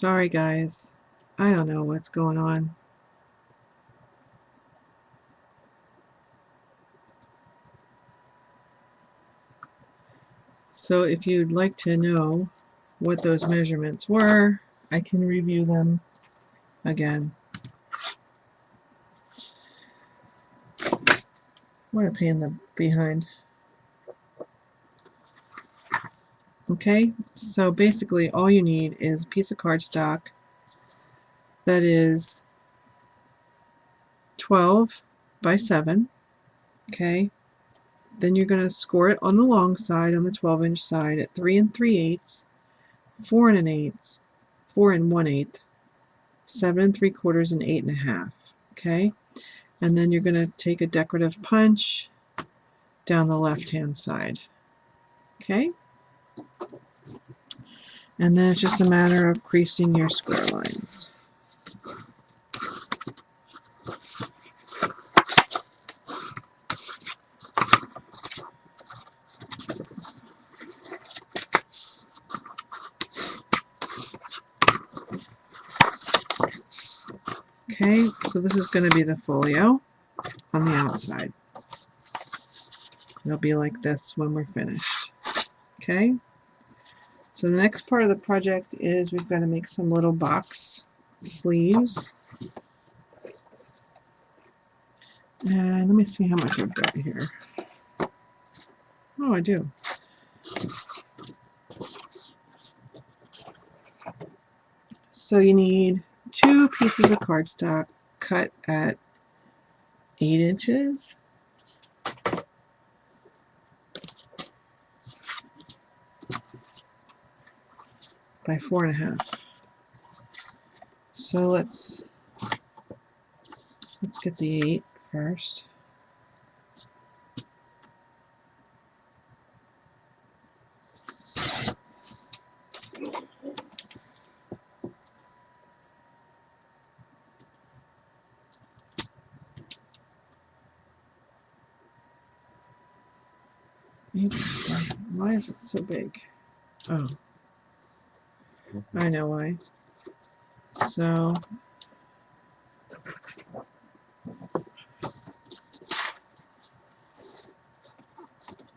Sorry guys, I don't know what's going on. So if you'd like to know what those measurements were, I can review them again. What a pain in the behind. Okay, so basically all you need is a piece of cardstock that is 12 by 7. Okay, then you're going to score it on the long side, on the 12-inch side, at 3 3/8, 4 1/8, 4 1/8, 7 3/4, and 8 1/2. Okay, and then you're going to take a decorative punch down the left-hand side. Okay, and then it's just a matter of creasing your square lines. Okay, so this is going to be the folio on the outside. It'll be like this when we're finished. Okay, so the next part of the project is we've got to make some little box sleeves. And let me see how much I've got here. Oh, I do. So you need 2 pieces of cardstock cut at 8 inches. By 4 1/2. So let's get the 8 first. Why is it so big? Oh, I know why. So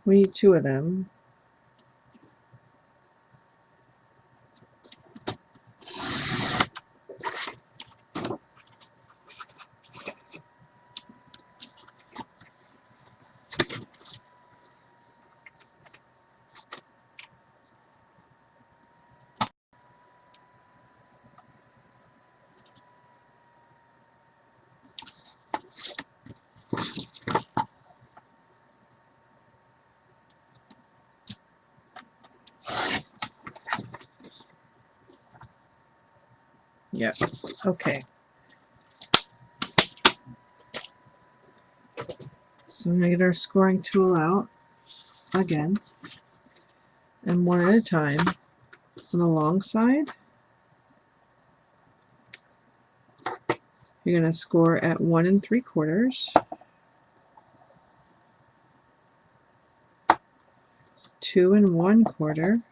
we need 2 of them. Yep. Okay. So I'm going to get our scoring tool out again, and one at a time. On the long side, you're going to score at 1 3/4, 2 1/4,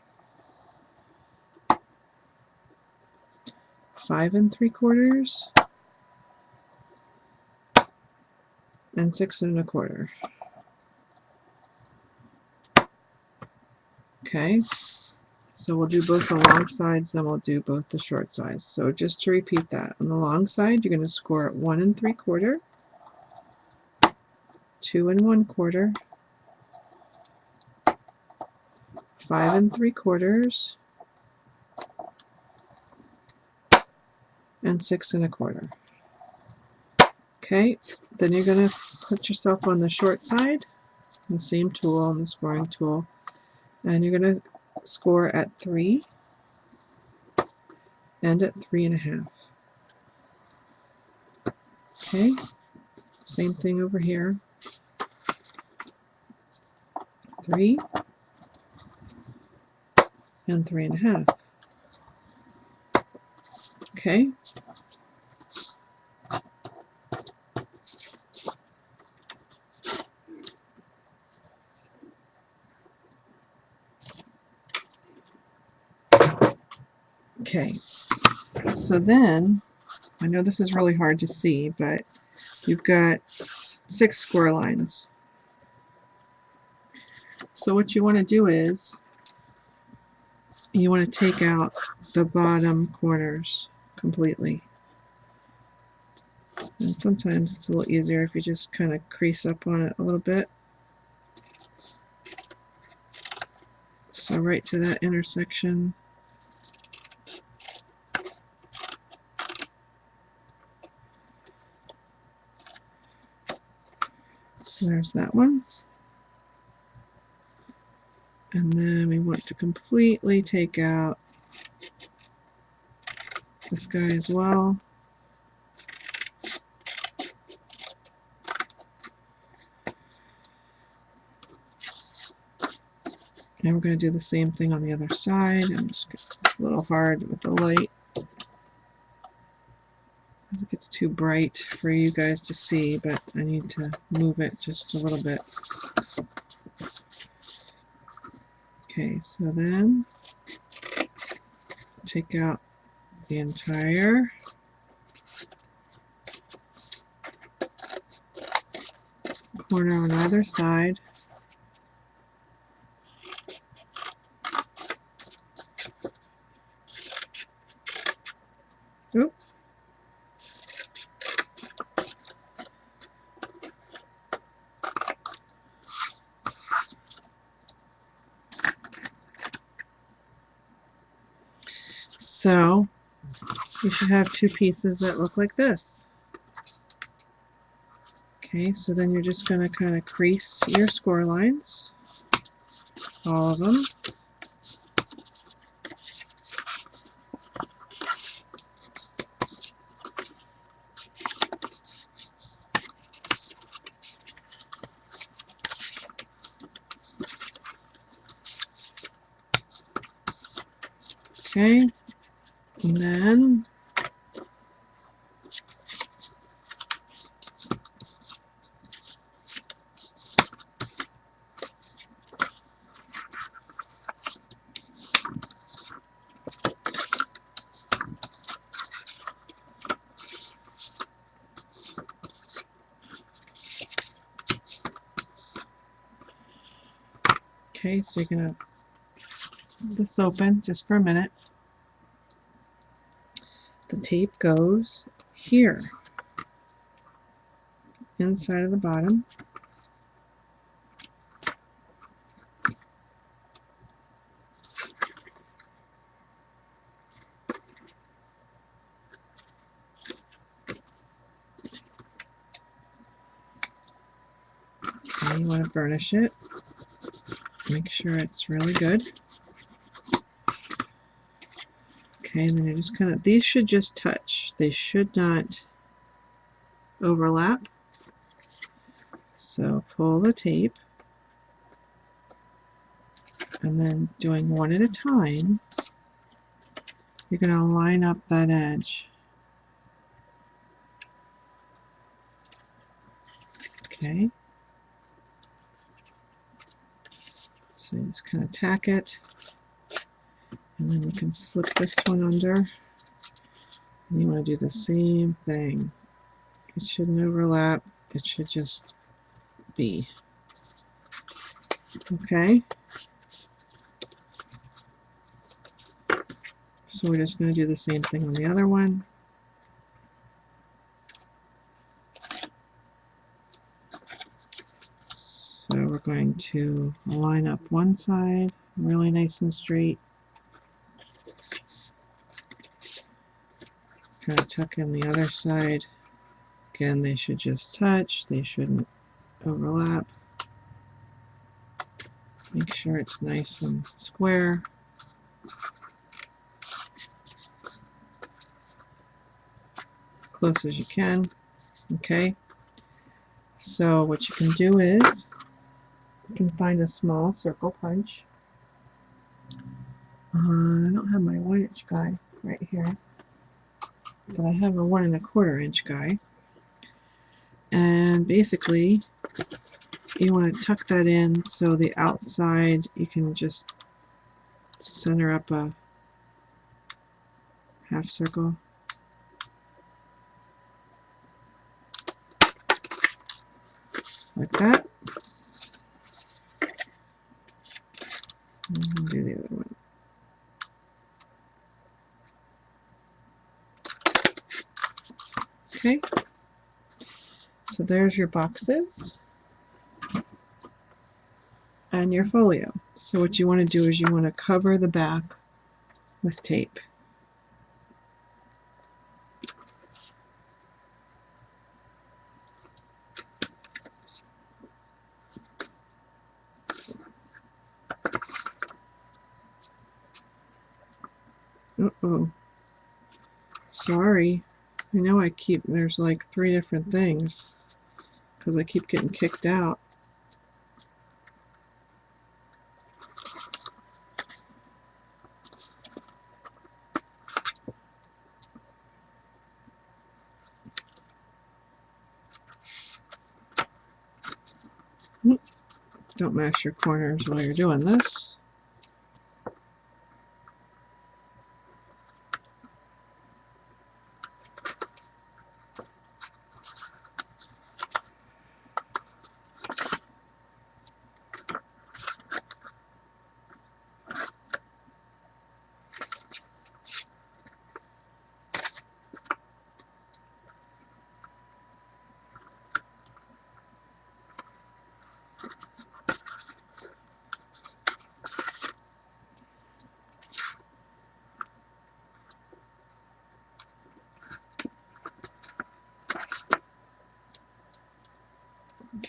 5 3/4, and 6 1/4. Okay, so we'll do both the long sides, then we'll do both the short sides. So just to repeat that, on the long side, you're going to score at 1 3/4, 2 1/4, 5 3/4, and 6 1/4. Okay, then you're going to put yourself on the short side, the same tool, on the scoring tool, and you're going to score at 3 and at 3 1/2. Okay, same thing over here. 3 and 3 1/2. Okay. Okay, So then, I know this is really hard to see, but you've got 6 score lines. So what you want to do is you want to take out the bottom corners completely. And sometimes it's a little easier if you just kind of crease up on it a little bit. So right to that intersection. So there's that one. And then we want to completely take out this guy as well. And we're going to do the same thing on the other side. It's a little hard with the light because it gets too bright for you guys to see, but I need to move it just a little bit. Okay, so then take out the entire corner on either side. Oops. So you should have 2 pieces that look like this. Okay, so then you're just going to kind of crease your score lines, all of them. Okay, and then okay, so you're going to leave this open just for a minute. The tape goes here, inside of the bottom. Okay, you want to burnish it. Make sure it's really good. Okay, and then you just kind of, these should just touch. They should not overlap. So pull the tape, and then doing one at a time, you're going to line up that edge. Okay. So you just kind of tack it, and then you can slip this one under, and you want to do the same thing. It shouldn't overlap, it should just be. Okay. So we're just going to do the same thing on the other one. So we're going to line up one side really nice and straight. Try to tuck in the other side. Again, they should just touch. They shouldn't overlap. Make sure it's nice and square. Close as you can. Okay. So what you can do is you can find a small circle punch. I don't have my 1-inch guy right here, but I have a 1 1/4 inch guy. And basically, you want to tuck that in so the outside, you can just center up a half circle. like that. And do the other one. Okay, so there's your boxes and your folio. So what you want to do is you want to cover the back with tape. Uh-oh. Sorry. I know there's like 3 different things because I keep getting kicked out. Don't mash your corners while you're doing this.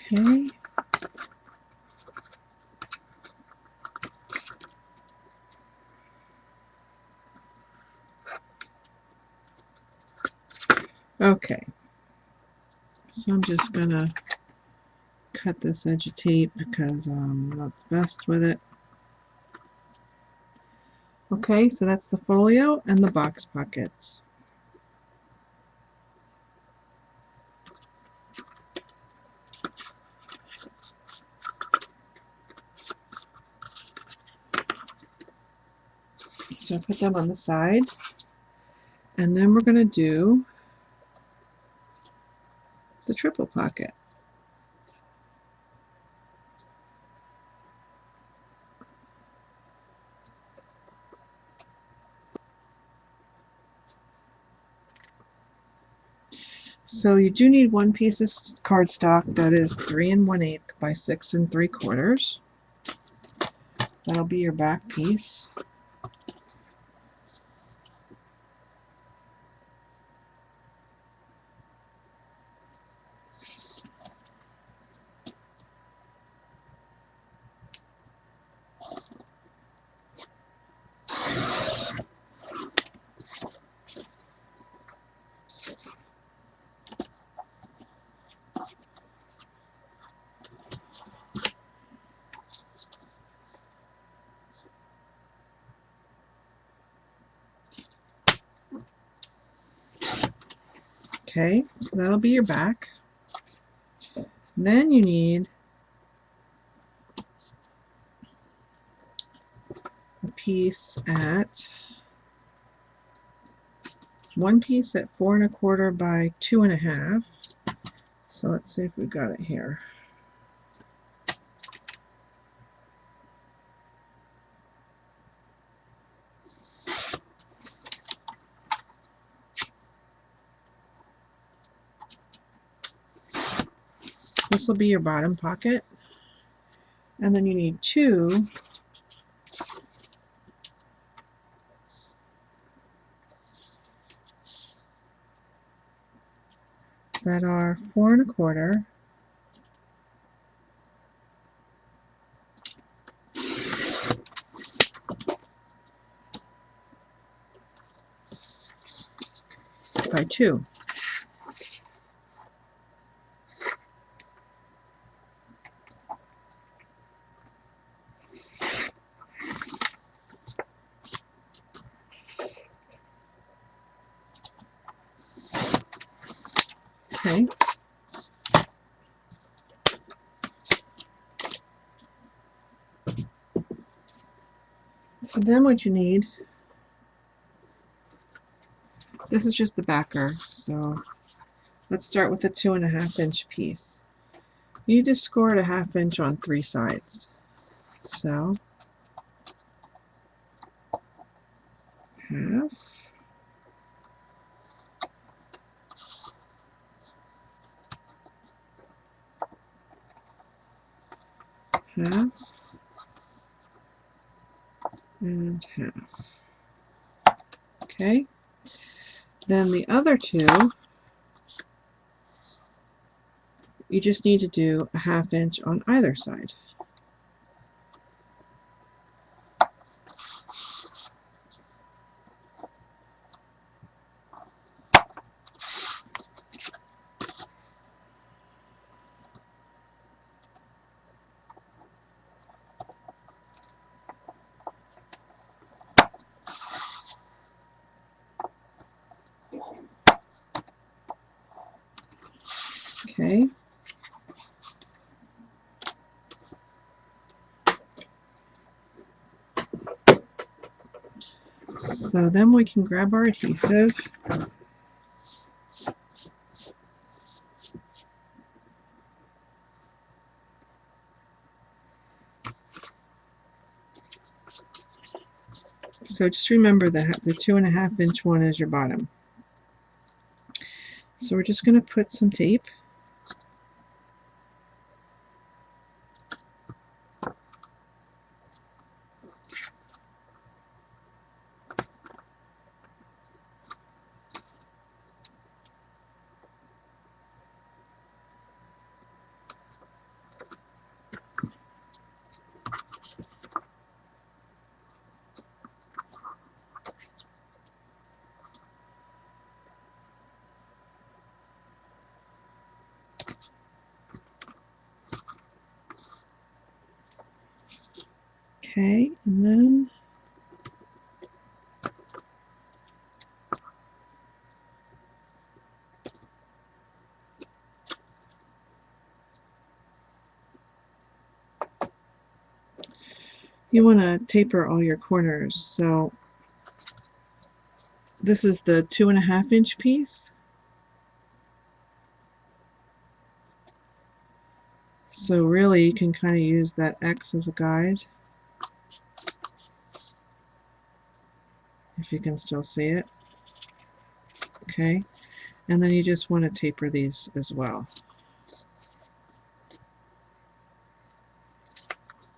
Okay. Okay. So I'm just gonna cut this edge of tape because I'm not the best with it. Okay, so that's the folio and the box pockets. So put them on the side, and then we're going to do the triple pocket. So you do need 1 piece of cardstock that is 3 1/8 by 6 3/4. That'll be your back piece. Okay, so that'll be your back. Then you need a piece at 1 piece at 4 1/4 by 2 1/2. So let's see if we've got it here. This will be your bottom pocket, and then you need 2 that are 4 1/4 by 2. Okay. So then what you need, this is just the backer, so let's start with a 2 1/2 inch piece. You just score it a 1/2 inch on 3 sides. So 1/2, half, and half. Okay. Then the other two, you just need to do a 1/2 inch on either side. Okay. So then we can grab our adhesive. So just remember that the 2.5 inch one is your bottom. So we're just going to put some tape. Okay, and then you want to taper all your corners. So this is the 2.5 inch piece. So really you can kind of use that X as a guide, if you can still see it. Okay, and then you just want to taper these as well.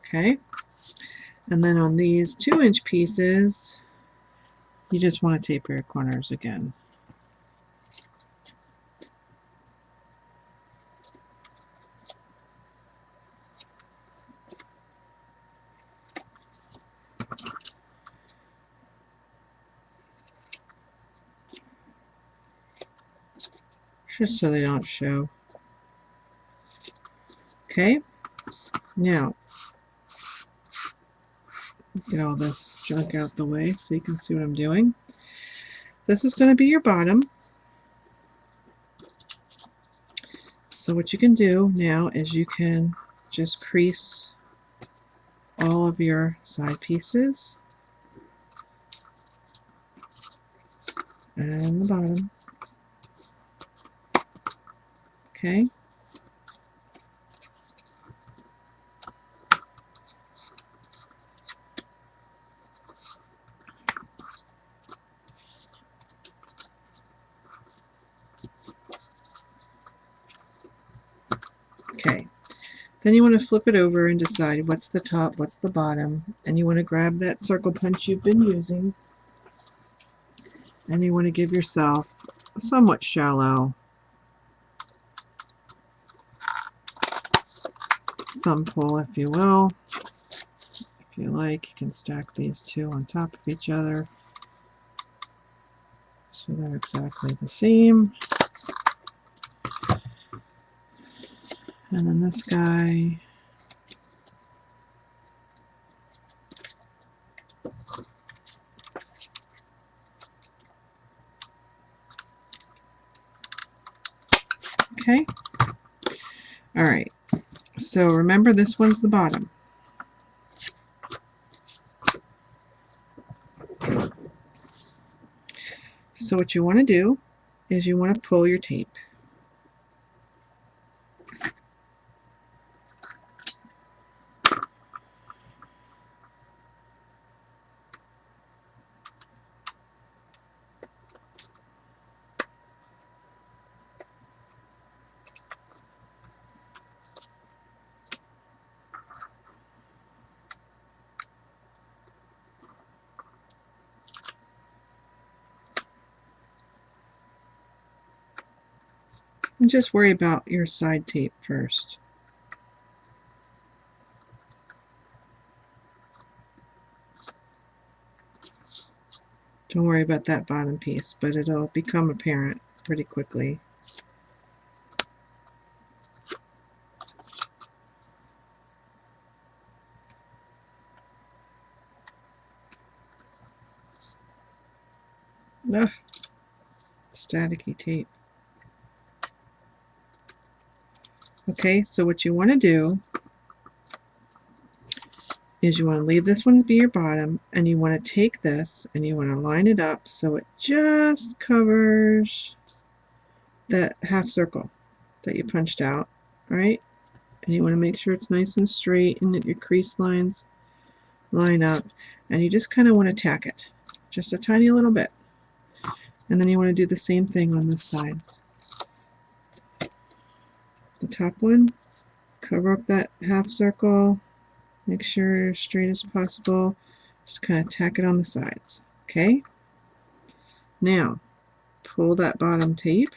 Okay, and then on these 2-inch pieces, you just want to taper your corners again. Just so they don't show. Okay, now get all this junk out the way so you can see what I'm doing. This is going to be your bottom. So what you can do now is you can just crease all of your side pieces and the bottom. Okay. Okay. Then you want to flip it over and decide what's the top, what's the bottom, and you want to grab that circle punch you've been using, and you want to give yourself a somewhat shallow thumb pull, if you will. If you like, you can stack these two on top of each other so they're exactly the same. And then this guy, okay. All right, so remember this one's the bottom. So what you want to do is you want to pull your tape. And just worry about your side tape first. Don't worry about that bottom piece, but it'll become apparent pretty quickly. Ugh, staticky tape. Okay, so what you want to do is you want to leave this one to be your bottom, and you want to take this and you want to line it up so it just covers that half circle that you punched out, right? And you want to make sure it's nice and straight and that your crease lines line up, and you just kind of want to tack it just a tiny little bit, and then you want to do the same thing on this side. The top one, cover up that half circle, make sure you're straight as possible, just kind of tack it on the sides. Okay, now pull that bottom tape.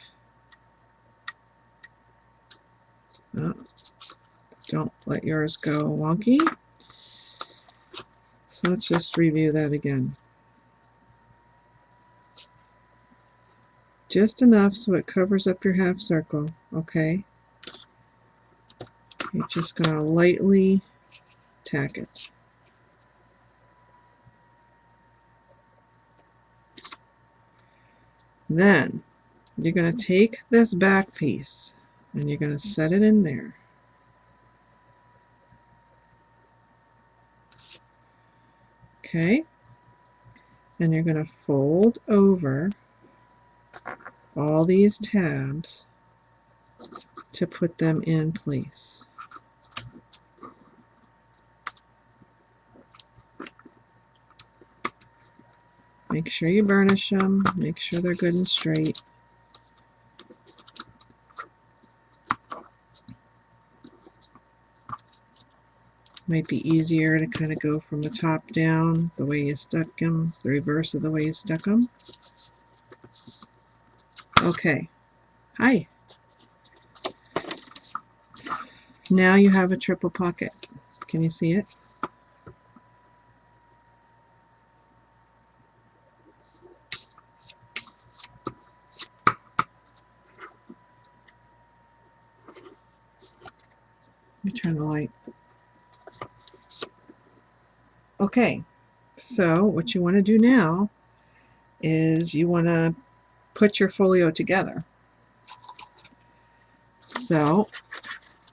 Oh, don't let yours go wonky. So let's just review that again. Just enough so it covers up your half circle, okay? You're just going to lightly tack it. Then you're going to take this back piece and you're going to set it in there. Okay? And you're going to fold over all these tabs to put them in place. Make sure you burnish them, make sure they're good and straight. Might be easier to kind of go from the top down, the way you stuck them, the reverse of the way you stuck them. Okay, hi. Now you have a triple pocket. Can you see it? Let me turn the light. Okay, so what you want to do now is you want to put your folio together. So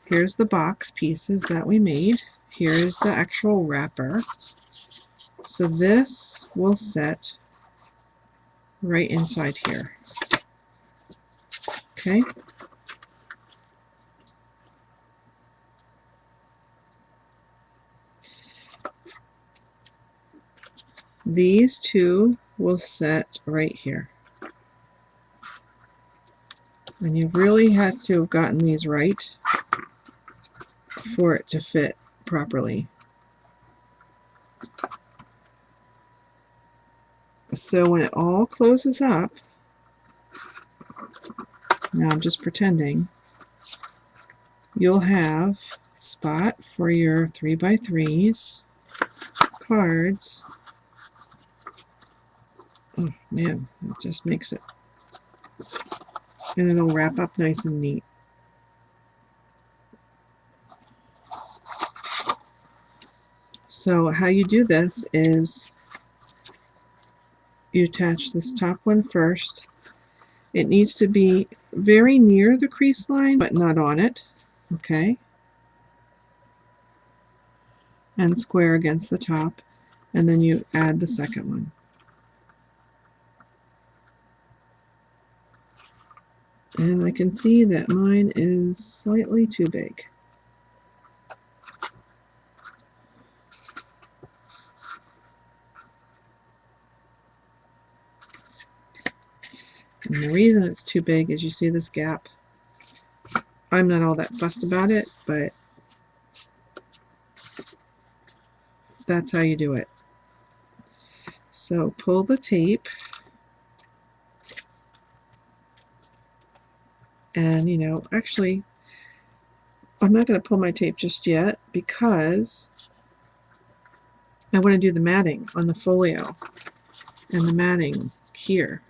here's the box pieces that we made. Here's the actual wrapper. So this will set right inside here. Okay. These two will set right here. And you really had to have gotten these right for it to fit properly. So when it all closes up, now I'm just pretending, you'll have a spot for your 3x3s, cards. Oh man, it just makes it. And it'll wrap up nice and neat. So how you do this is you attach this top one first. It needs to be very near the crease line, but not on it. Okay. And square against the top. And then you add the second one. And I can see that mine is slightly too big. And the reason it's too big is you see this gap. I'm not all that fussed about it, but that's how you do it. So pull the tape And, you know, actually, I'm not going to pull my tape just yet because I want to do the matting on the folio and the matting here.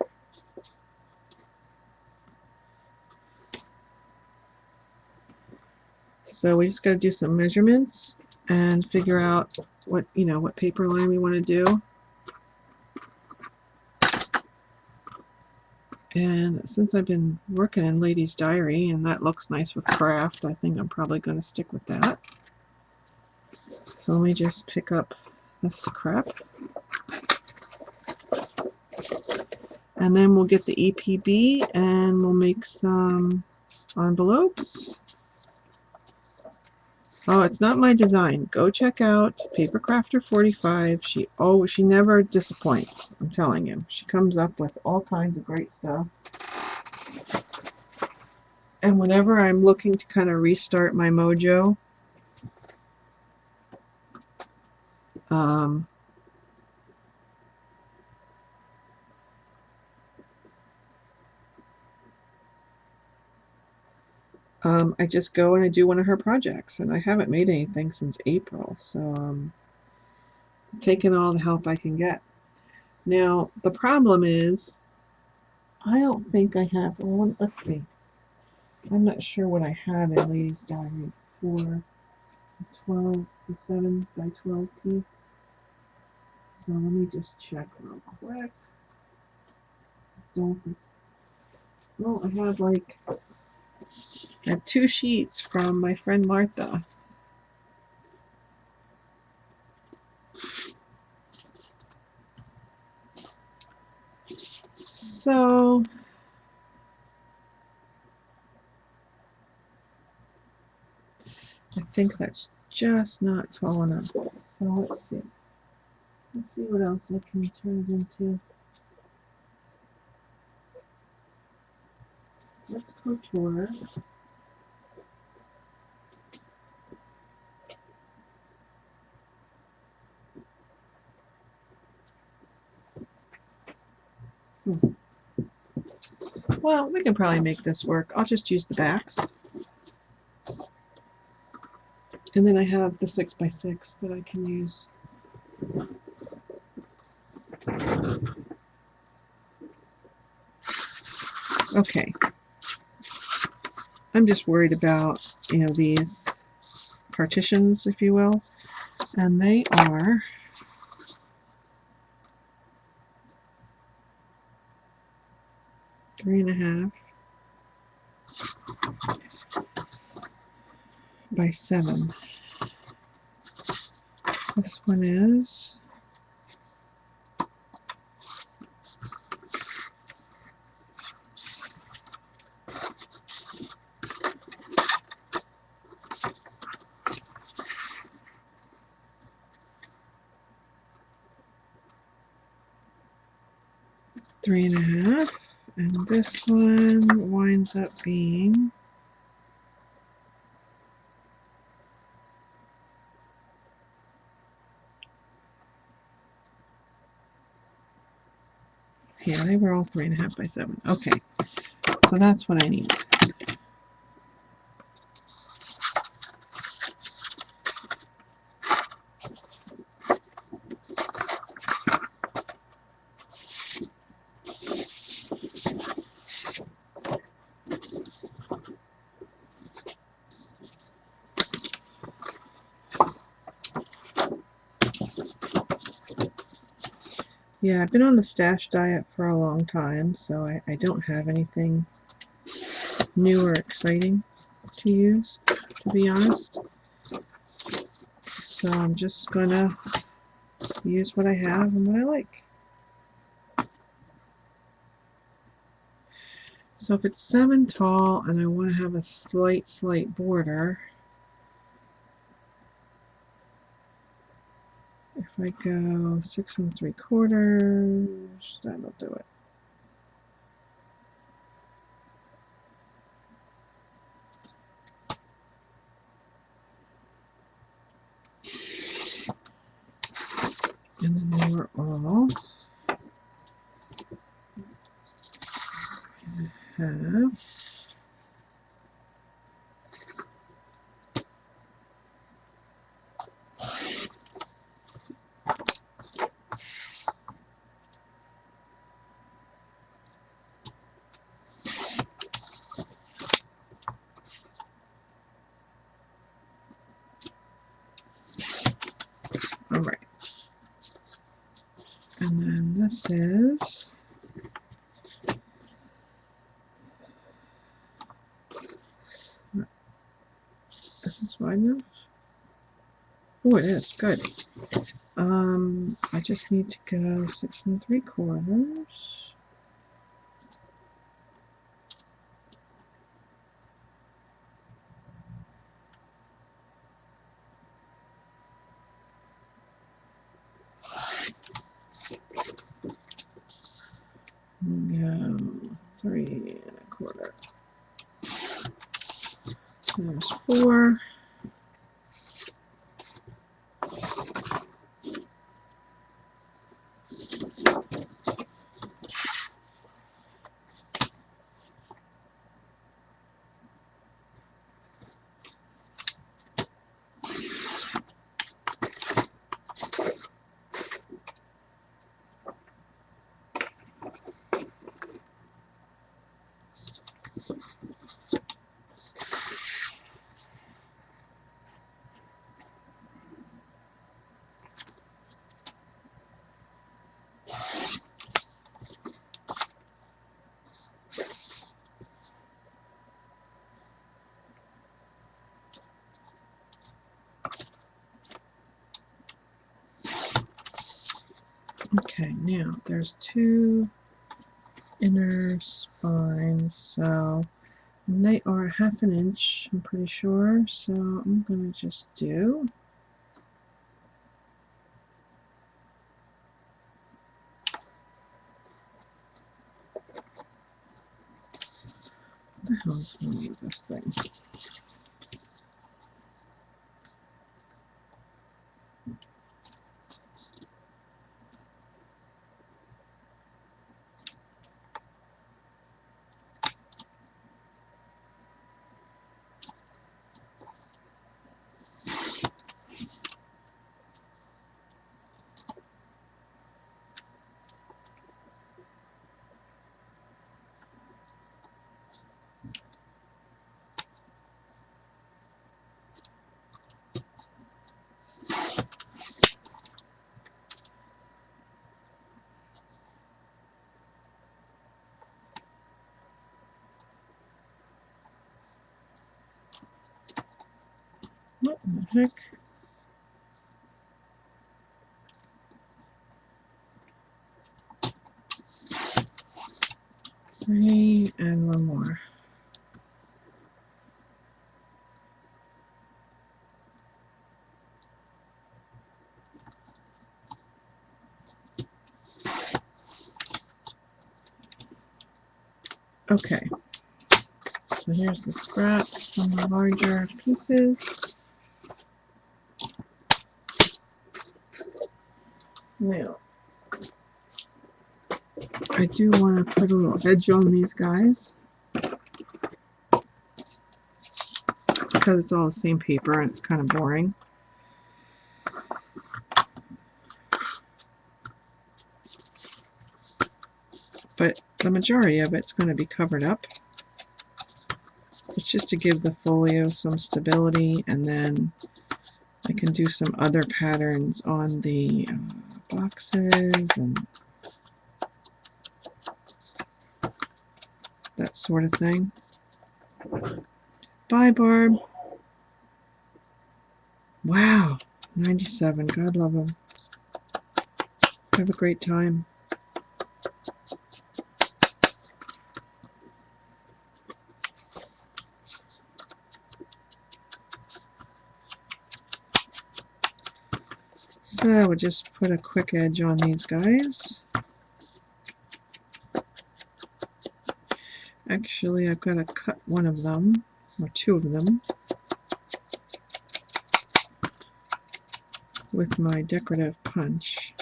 So we just got to do some measurements and figure out what, you know, what paper line we want to do. And since I've been working in Lady's Diary and that looks nice with craft, I think I'm probably going to stick with that. So let me just pick up this crap. And then we'll get the EPB and we'll make some envelopes. Oh, it's not my design. Go check out Papercrafter45. She never disappoints, I'm telling you. She comes up with all kinds of great stuff. And whenever I'm looking to kind of restart my mojo, I just go and I do one of her projects, and I haven't made anything since April, so I'm taking all the help I can get. Now, the problem is, I don't think I have, well, let's see. I'm not sure what I have in Lady's Diary for the 7 by 12 piece. So let me just check real quick. Don't think, well, I have 2 sheets from my friend Martha. So I think that's just not tall enough. So let's see. Let's see what else I can turn it into. Let's couture. Well, we can probably make this work. I'll just use the backs. And then I have the 6 by 6 that I can use. Okay. I'm just worried about, you know, these partitions, if you will. And they are 3.5 by 7. This one is 3.5, and this one winds up being 'Kay, they were all 3.5 by 7. Okay, so that's what I need. Yeah, I've been on the stash diet for a long time, so I don't have anything new or exciting to use, to be honest. So I'm just gonna use what I have and what I like. So if it's 7 tall and I want to have a slight border, if I go 6 3/4, that'll do it. And then they were all half. All right. And then this is wide enough? Oh, it is. Good. I just need to go 6 3/4. Go 3 1/4. There's 4. Okay, now there's 2 inner spines, so they are 1/2 inch, I'm pretty sure. So I'm going to just do what the hell is wrong with this thing? What in the heck? Three and one more. Okay, so here's the scraps from the larger pieces. Now, I do want to put a little edge on these guys because it's all the same paper and it's kind of boring. But the majority of it's going to be covered up. It's just to give the folio some stability, and then I can do some other patterns on the boxes and that sort of thing. Bye, Barb. Wow, 97. God love them. Have a great time. So we'll just put a quick edge on these guys. Actually, I've got to cut one of them, or 2 of them, with my decorative punch.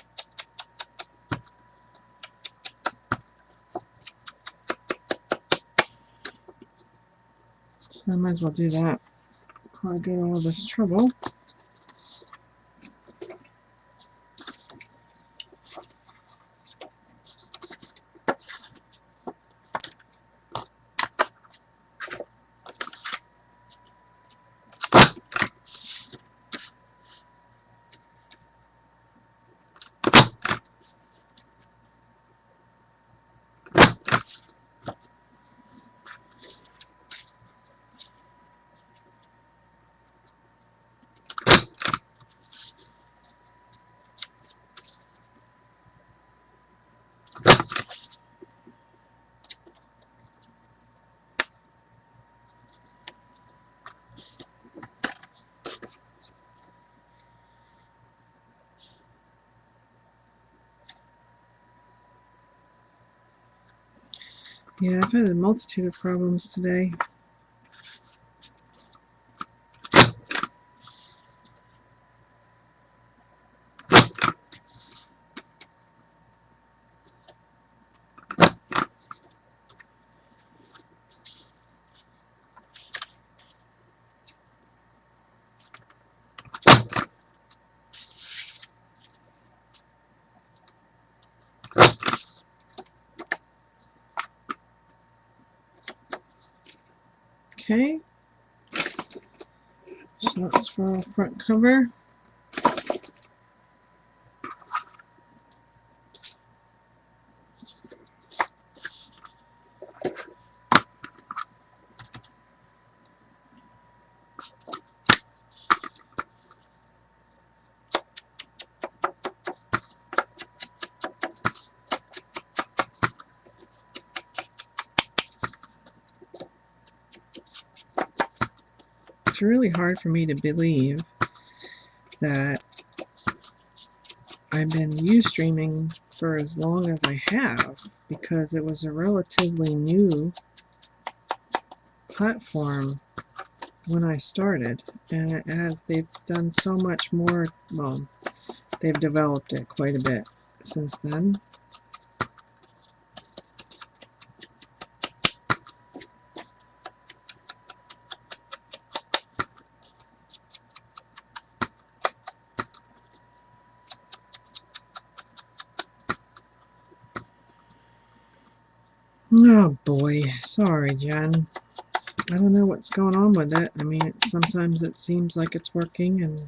So I might as well do that before I get all this trouble. Yeah, I've had a multitude of problems today. Okay, so that's for our front cover. It's really hard for me to believe that I've been Ustreaming for as long as I have, because it was a relatively new platform when I started, and they've done so much more. Well, they've developed it quite a bit since then. Oh boy, sorry, Jen. I don't know what's going on with it. I mean, sometimes it seems like it's working, and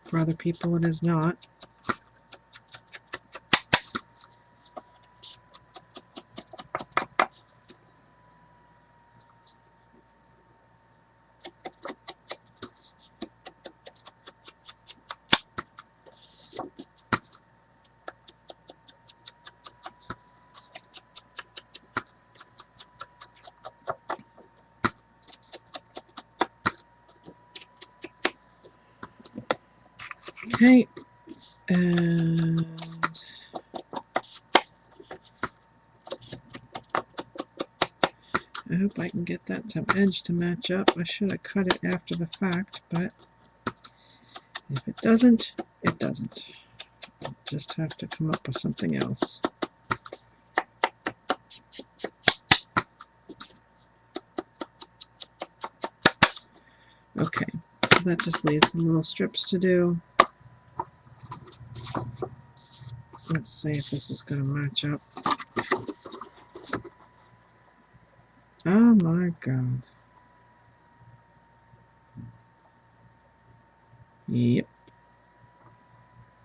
for other people it is not. Okay, and I hope I can get that edge to match up. I should have cut it after the fact, but if it doesn't, it doesn't. I'll just have to come up with something else. Okay, so that just leaves the little strips to do. Let's see if this is going to match up. Oh my god. Yep,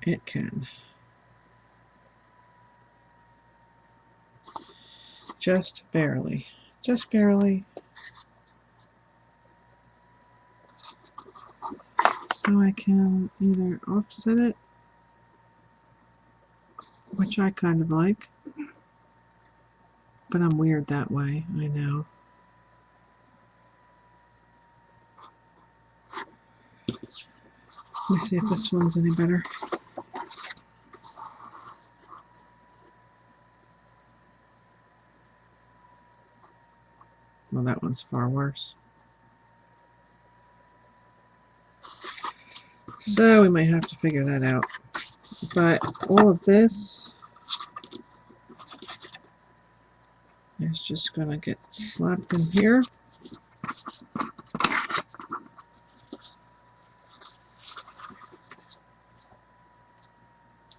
it can. Just barely. Just barely. So I can either offset it, which I kind of like, but I'm weird that way, I know. Let me see if this one's any better. Well, that one's far worse. So we might have to figure that out. But all of this is just going to get slapped in here.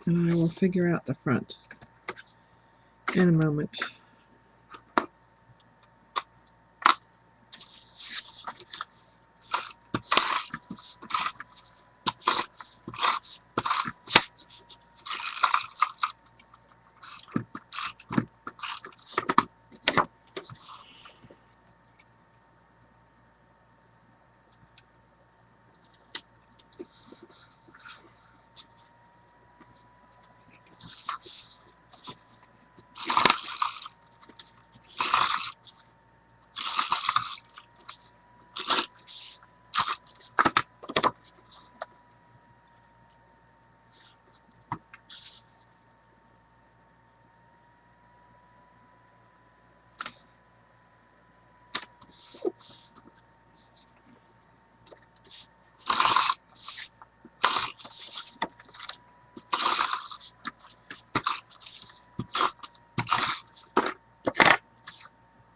And I will figure out the front in a moment.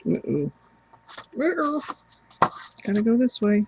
Uh-oh. Uh-oh. Gotta go this way.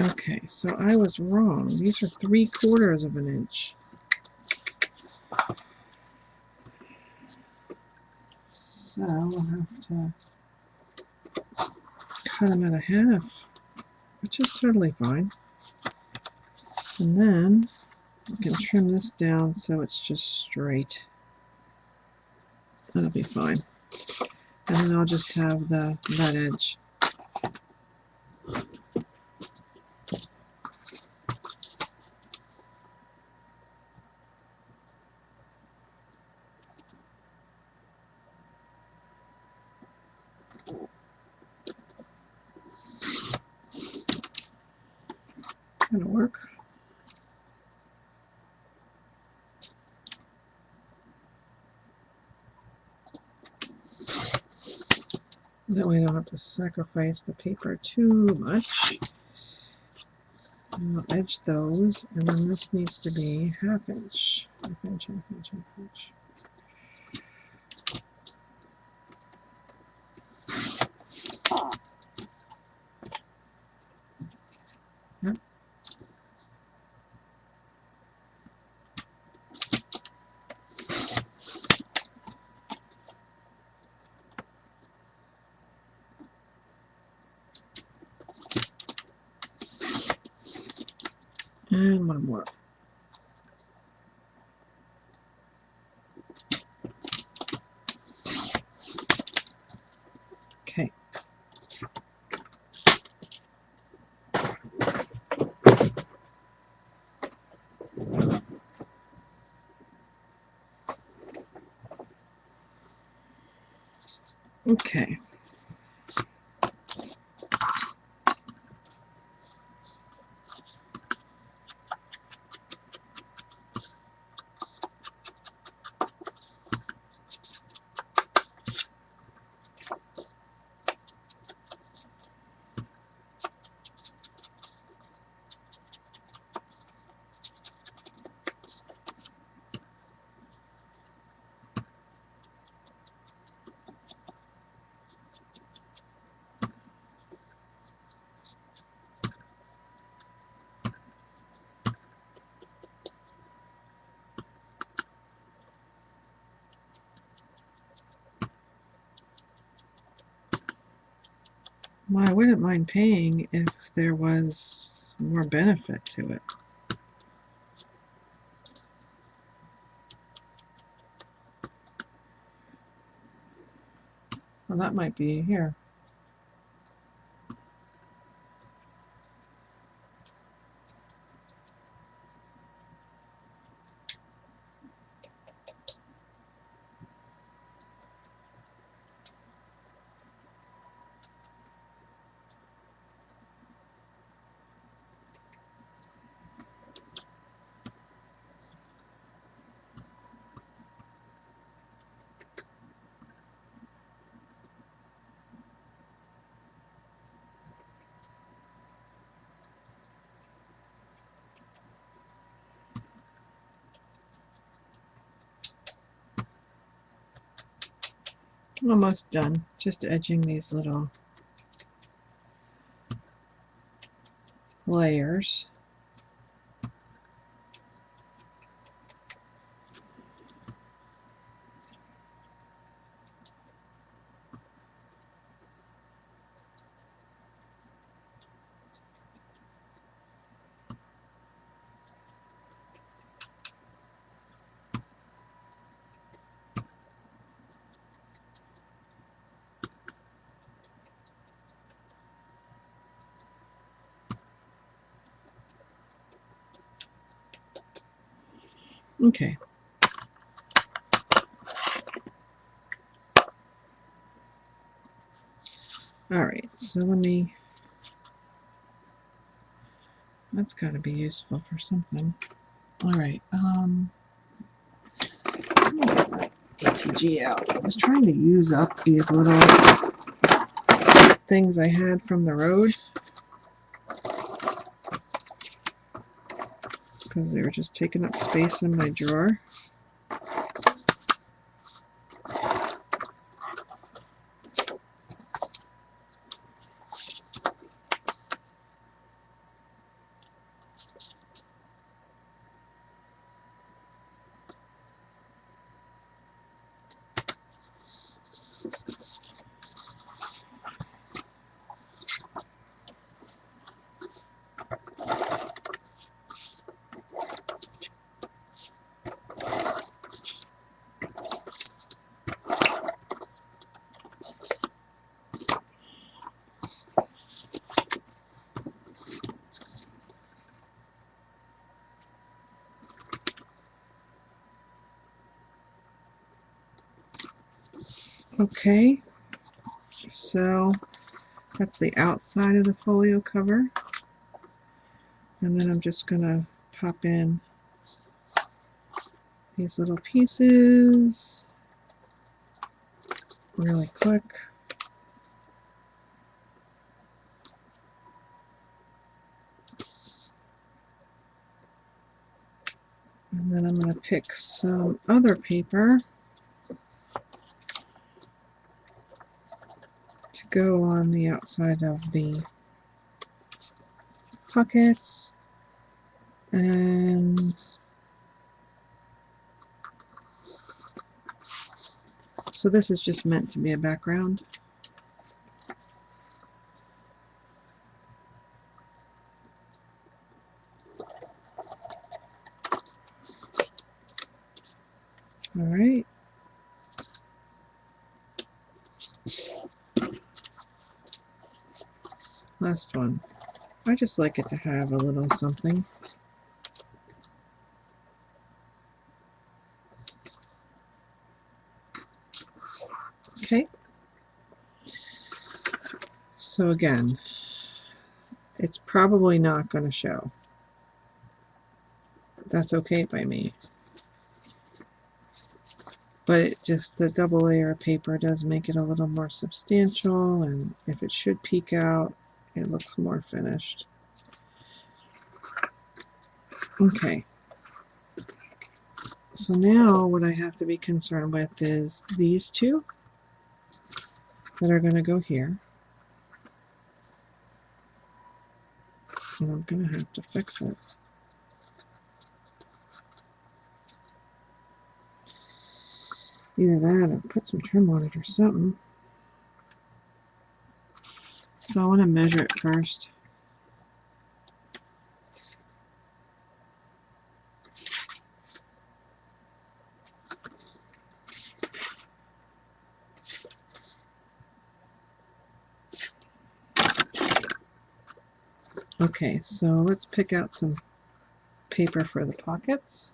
Okay, so I was wrong. These are 3/4 of an inch. So I'll have to cut them at a half, which is totally fine. And then I can trim this down so it's just straight. That'll be fine. And then I'll just have that edge. Gonna work. That way I don't have to sacrifice the paper too much. And I'll edge those, and then this needs to be 1/2 inch. 1/2 inch, 1/2 inch, 1/2 inch. Yep. And one more. Okay. Okay. Well, I wouldn't mind paying if there was more benefit to it. Well, that might be here. Almost done. Just edging these little layers. Okay. Alright, so let me, that's got to be useful for something. Alright, let me get my ATG out. I was trying to use up these little things I had from the road because they were just taking up space in my drawer. Okay, so that's the outside of the folio cover. And then I'm just going to pop in these little pieces really quick. And then I'm going to pick some other paper to go on the outside of the pockets. And so this is just meant to be a background. All right. Last one. I just like it to have a little something. Okay. So again, it's probably not going to show. That's okay by me. But it just, the double layer of paper does make it a little more substantial, and if it should peek out, it looks more finished. Okay. So now what I have to be concerned with is these two that are going to go here. And I'm going to have to fix it. Either that or put some trim on it or something. So I want to measure it first. Okay, so let's pick out some paper for the pockets.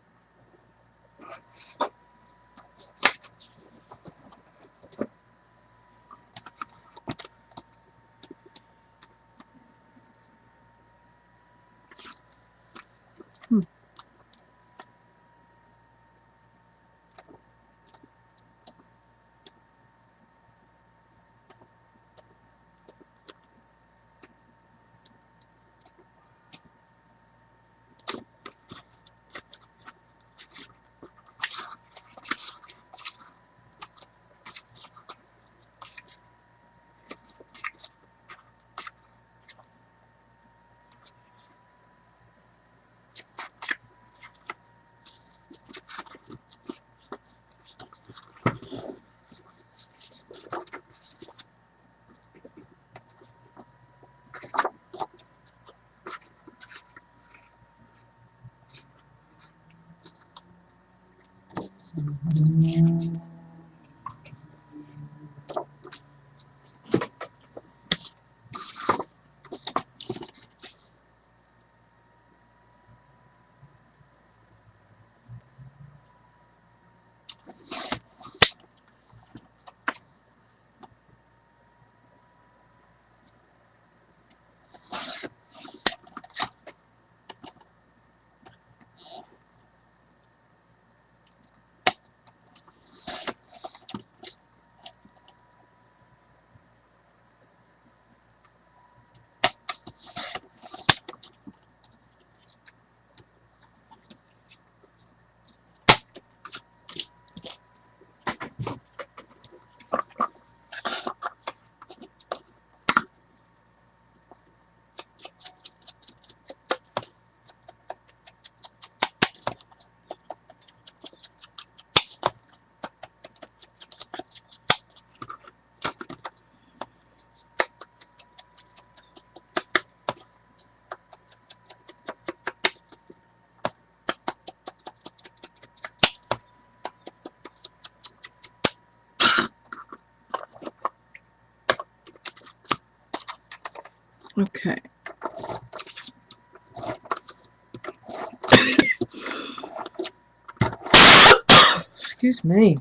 Okay. Excuse me.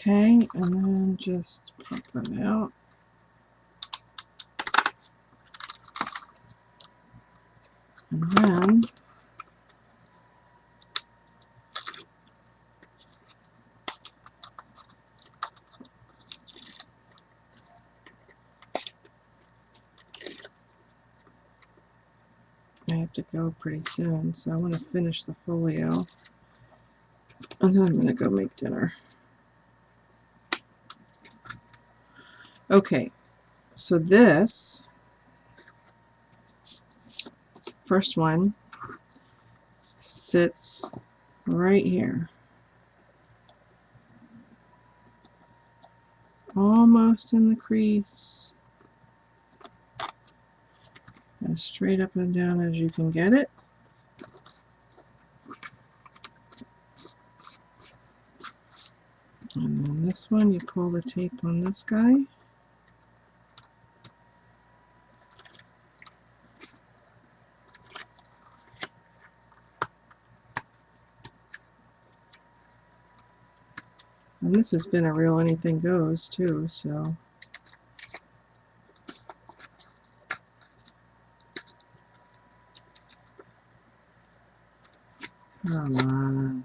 Okay, and then just pop that out. And then I have to go pretty soon, so I want to finish the folio. And then I'm going to go make dinner. Okay, so this first one sits right here, almost in the crease, as straight up and down as you can get it. And then this one, you pull the tape on this guy. And this has been a real anything goes too, so. Come on.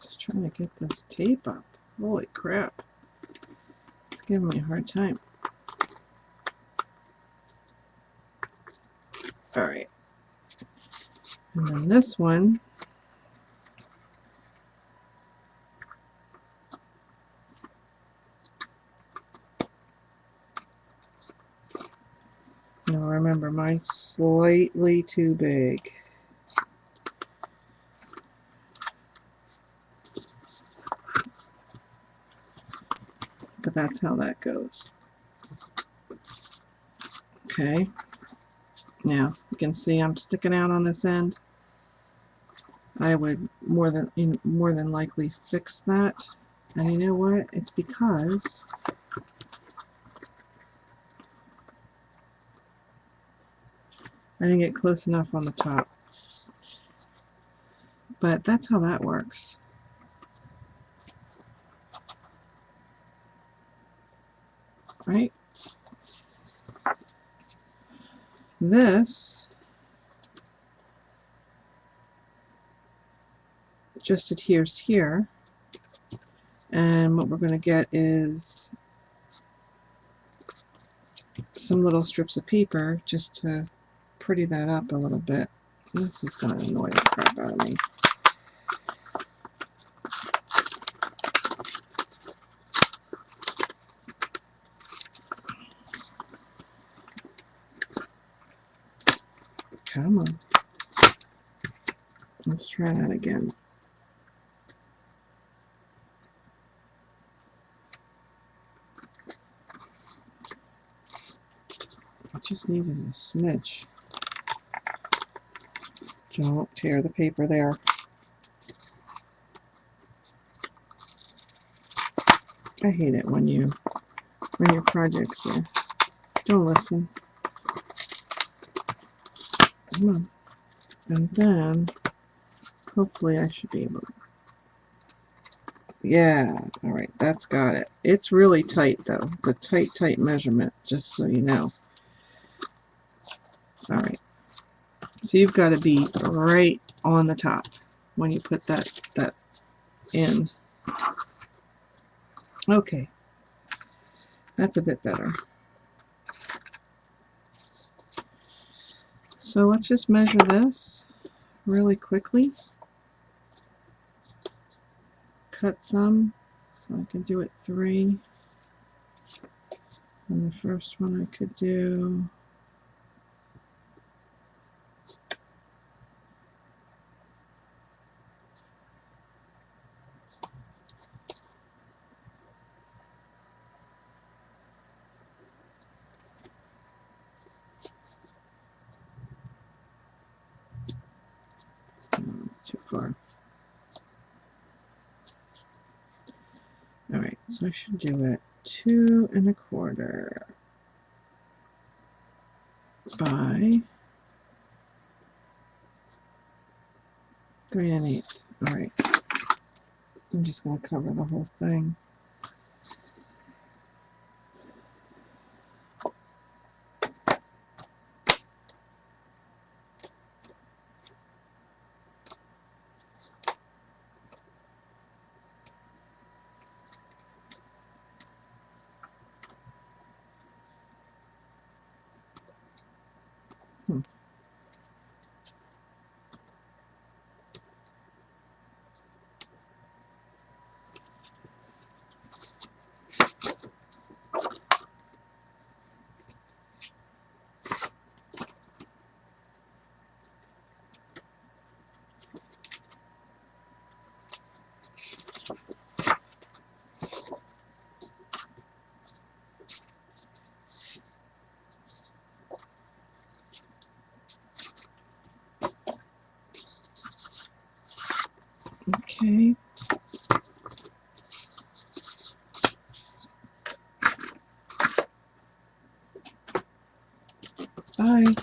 Just trying to get this tape up. Holy crap. It's giving me a hard time. Alright. And then this one, now remember, mine's slightly too big. But that's how that goes. Okay. Now, you can see I'm sticking out on this end. I would more than likely fix that. And you know what? It's because I didn't get close enough on the top. But that's how that works. Right? This just adheres here. And what we're going to get is some little strips of paper just to pretty that up a little bit. This is going to annoy the crap out of me. Come on. Let's try that again. just needed a smidge. Don't tear the paper there. I hate it when your projects are. Don't listen. Come on. And then hopefully I should be able to. Yeah, all right, that's got it. It's really tight though. It's a tight measurement, just so you know. All right. So you've got to be right on the top when you put that in. Okay. That's a bit better. So let's just measure this really quickly. Cut some so I can do it 3. And the first one I could do. No, it's too far. All right, so I should do it 2 1/4 by 3 1/8. All right, I'm just going to cover the whole thing. Okay. Bye.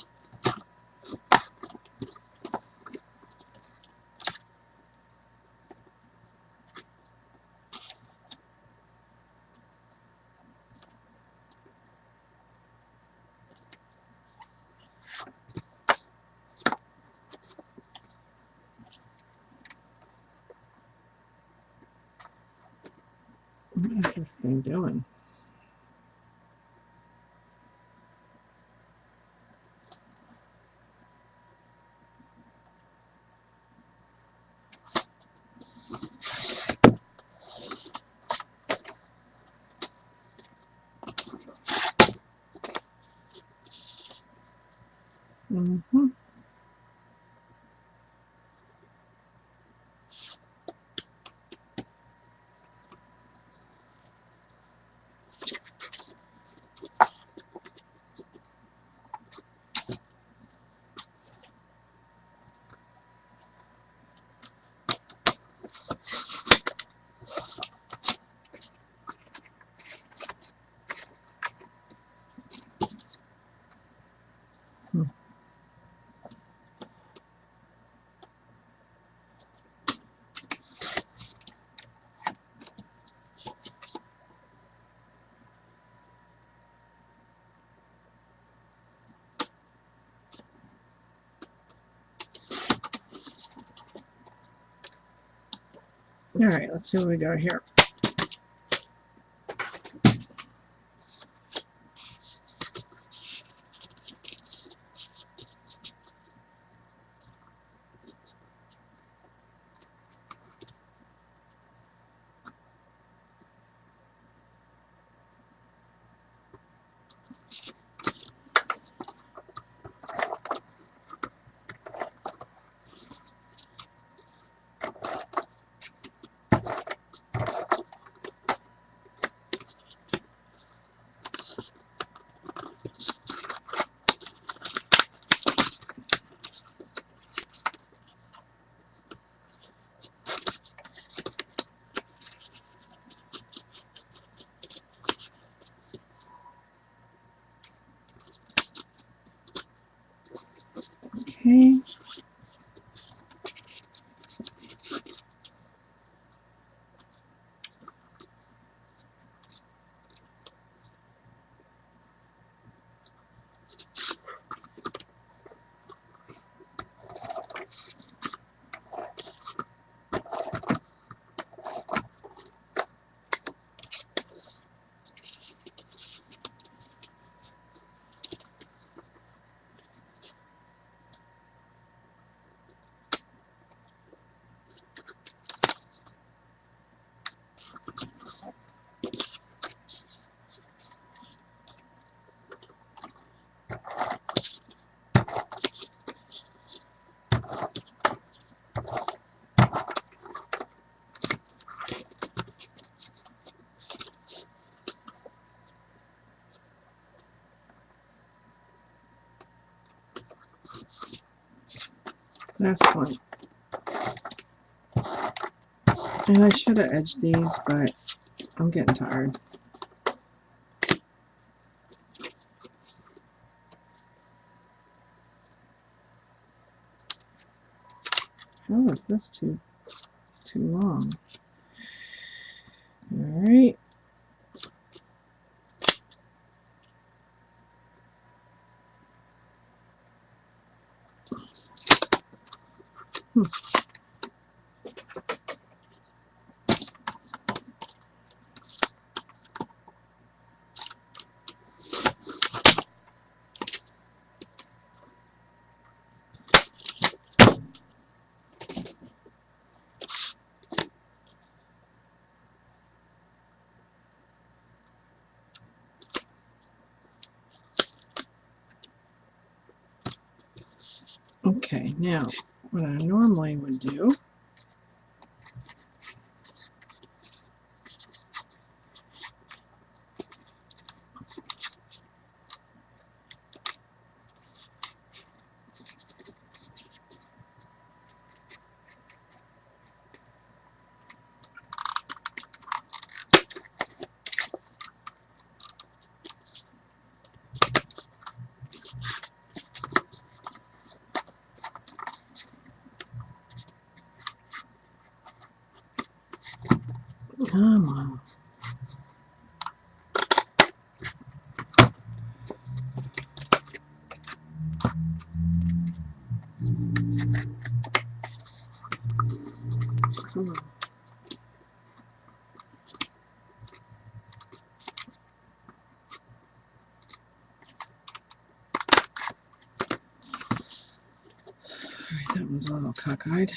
What is this thing doing? Mm-hmm. All right, let's see what we got here. Last one. And I should have edged these, but I'm getting tired. How is this too long? All right. Okay, now what I normally would do come on. Come on. Alright, that one's a little cockeyed.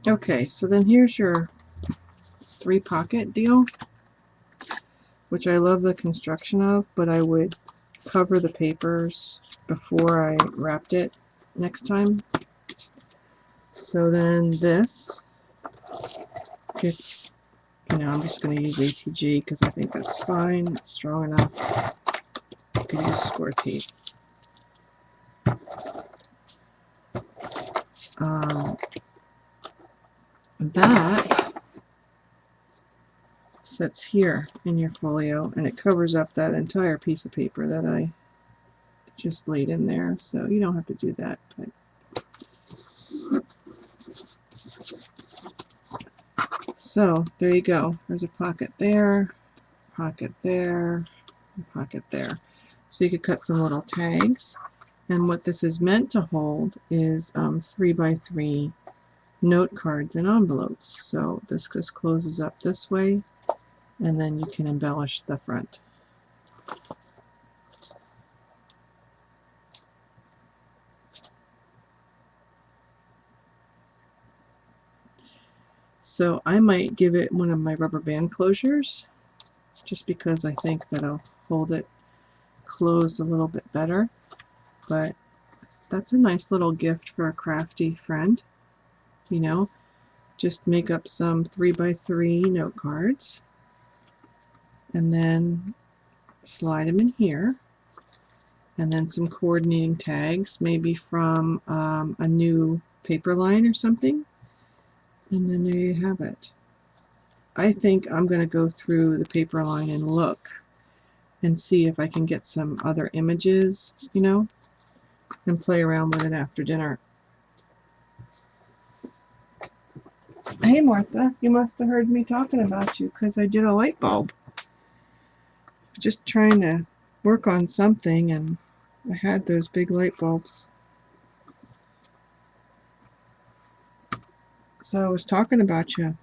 Okay, so then here's your 3-pocket deal, which I love the construction of, but I would cover the papers before I wrapped it next time. So then this gets, I'm just going to use ATG because I think that's fine. It's strong enough. You can use score tape. That sits here in your folio, and it covers up that entire piece of paper that I just laid in there, so you don't have to do that. But so there you go. There's a pocket there, pocket there, and pocket there. So you could cut some little tags. And what this is meant to hold is 3x3 note cards and envelopes. So this just closes up this way, and then you can embellish the front. So I might give it one of my rubber band closures, just because I think that'll hold it closed a little bit better. But that's a nice little gift for a crafty friend. Just make up some 3x3 note cards and then slide them in here, and then some coordinating tags, maybe from a new paper line or something, and then there you have it. I think I'm going to go through the paper line and look and see if I can get some other images, and play around with it after dinner. Hey Martha, you must have heard me talking about you because I did a light bulb. Just trying to work on something, and I had those big light bulbs. So I was talking about you.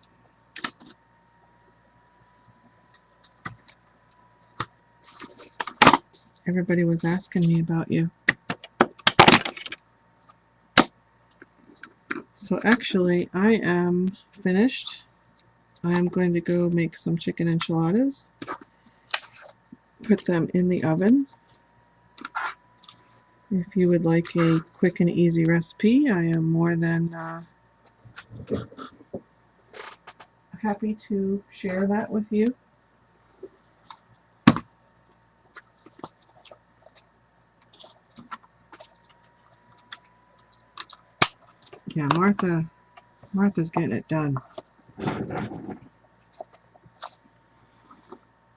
Everybody was asking me about you. So actually, I am finished. I am going to go make some chicken enchiladas. Put them in the oven. If you would like a quick and easy recipe, I am more than happy to share that with you. Yeah, Martha's getting it done.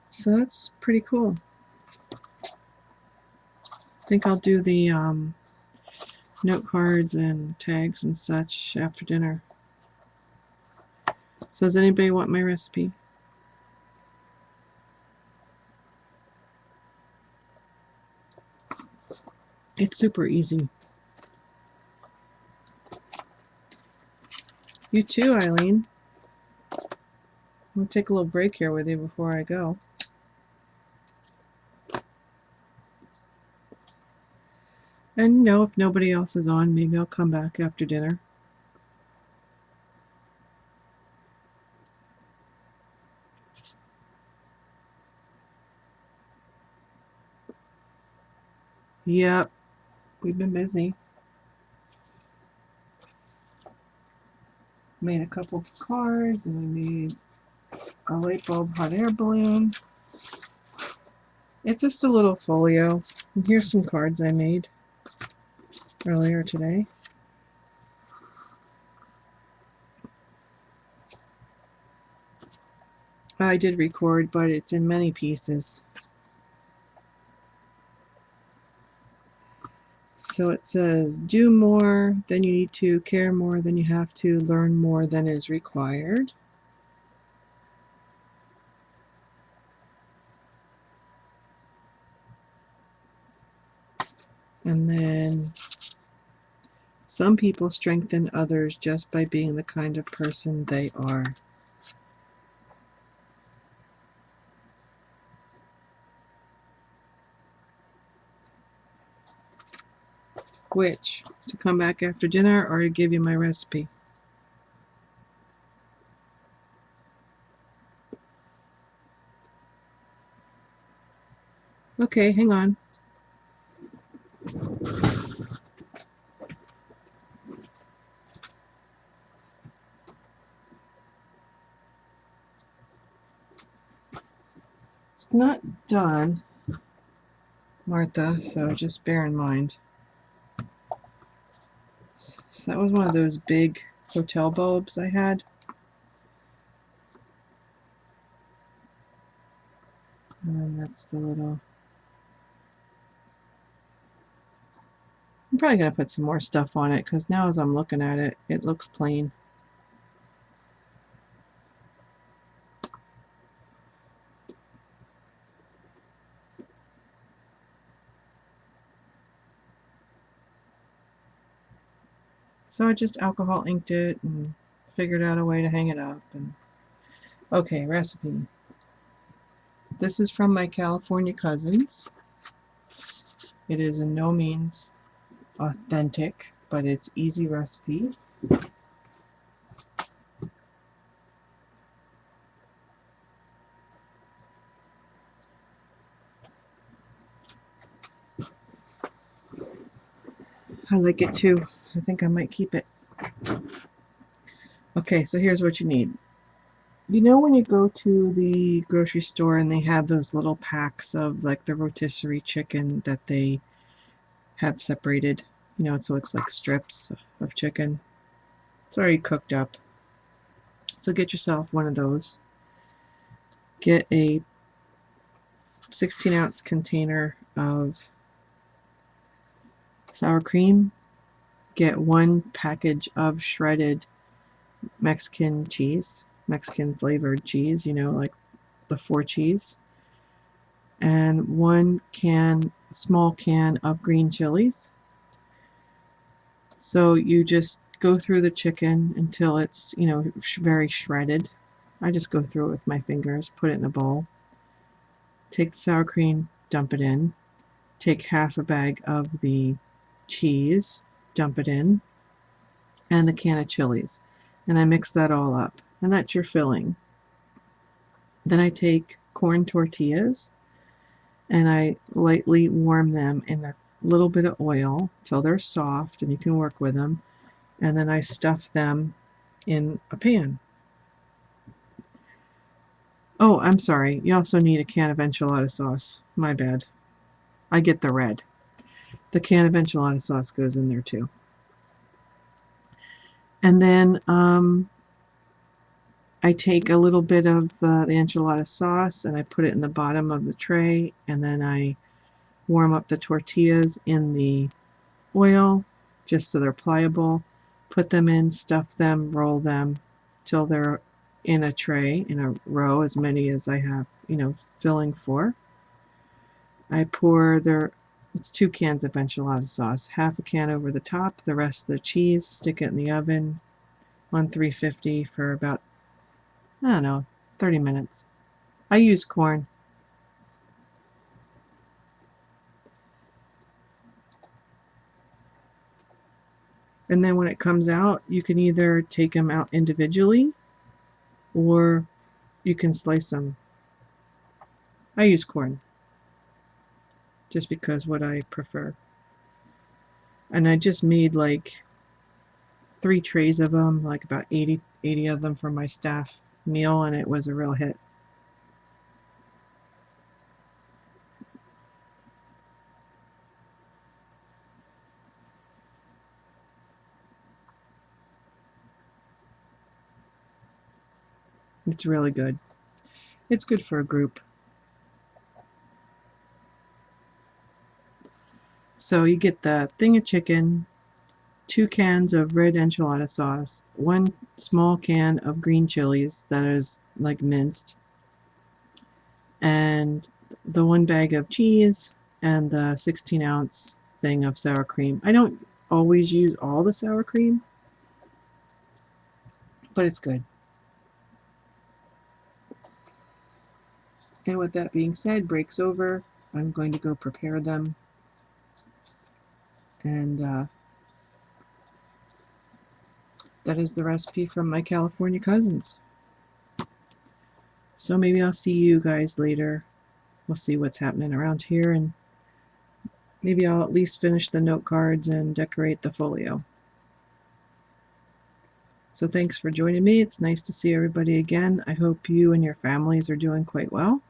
So that's pretty cool. I think I'll do the note cards and tags and such after dinner. So does anybody want my recipe? It's super easy. You too, Eileen. I'll take a little break here with you before I go. And you know, if nobody else is on, maybe I'll come back after dinner. Yep, we've been busy. Made a couple of cards, and I made a light bulb hot air balloon. It's just a little folio. And here's some cards I made earlier today. I did record, but it's in many pieces. So it says, do more than you need to, care more than you have to, learn more than is required. And then, some people strengthen others just by being the kind of person they are. Which? To come back after dinner or to give you my recipe? Okay, hang on. It's not done, Martha, so just bear in mind. So that was one of those big hotel bulbs I had. And then that's the little... I'm probably going to put some more stuff on it because now as I'm looking at it, it looks plain. So I just alcohol inked it and figured out a way to hang it up. And okay, recipe. This is from my California cousins. It is in no means authentic, but it's easy recipe. I like it too. I think I might keep it. Okay, so here's what you need. You know when you go to the grocery store and they have those little packs of like the rotisserie chicken that they have separated, you know, so it's like strips of chicken. It's already cooked up. So get yourself one of those. Get a 16-ounce container of sour cream. Get one package of shredded Mexican cheese, Mexican flavored cheese, you know, like the 4 cheese. And one small can of green chilies. So you just go through the chicken until it's, you know, very shredded. I just go through it with my fingers, put it in a bowl. Take the sour cream, dump it in. Take half a bag of the cheese, dump it in, and the can of chilies. And I mix that all up. And that's your filling. Then I take corn tortillas and I lightly warm them in a little bit of oil till they're soft and you can work with them. And then I stuff them in a pan. Oh, I'm sorry. You also need a can of enchilada sauce. My bad. I get the red. The can of enchilada sauce goes in there too. And then I take a little bit of the enchilada sauce and I put it in the bottom of the tray, and then I warm up the tortillas in the oil just so they're pliable. Put them in, stuff them, roll them till they're in a tray, in a row, as many as I have, filling for. I pour it's 2 cans of enchilada sauce, half a can over the top, the rest of the cheese, stick it in the oven on 350 for about, I don't know, 30 minutes. I use corn. And then when it comes out, you can either take them out individually or you can slice them. I use corn just because what I prefer. And I just made like 3 trays of them, like about 80 of them for my staff meal, and it was a real hit. It's really good. It's good for a group. So you get the thing of chicken, 2 cans of red enchilada sauce, 1 small can of green chilies that is like minced, and the 1 bag of cheese, and the 16-ounce thing of sour cream. I don't always use all the sour cream, but it's good. And with that being said, break's over. I'm going to go prepare them. And that is the recipe from my California cousins. So maybe I'll see you guys later. We'll see what's happening around here, and maybe I'll at least finish the note cards and decorate the folio. So thanks for joining me. It's nice to see everybody again. I hope you and your families are doing quite well.